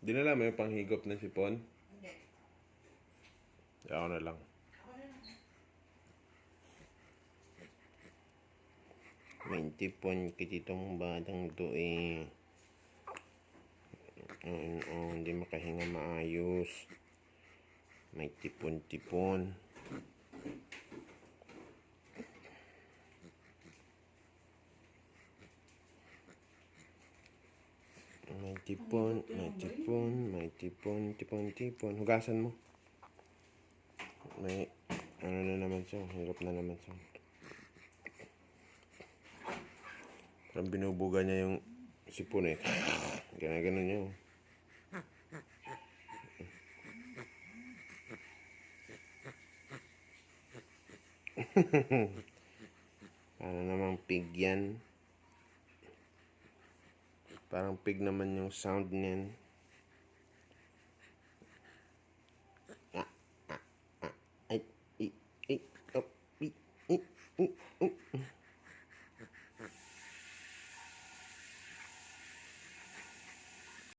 Dinala mo yung panghigop ng sipon? Hindi. Ako na lang. Ako na lang. May tipon kititong batang to eh. Hindi makahinga maayos. May tipon-tipon. May tipon. Hugasan mo. May, ano na naman siya. Hirap na naman siya. Parang binubuga niya yung sipon eh. Ganun niya. Ano namang pig yan? Parang pig naman yung sound niyan.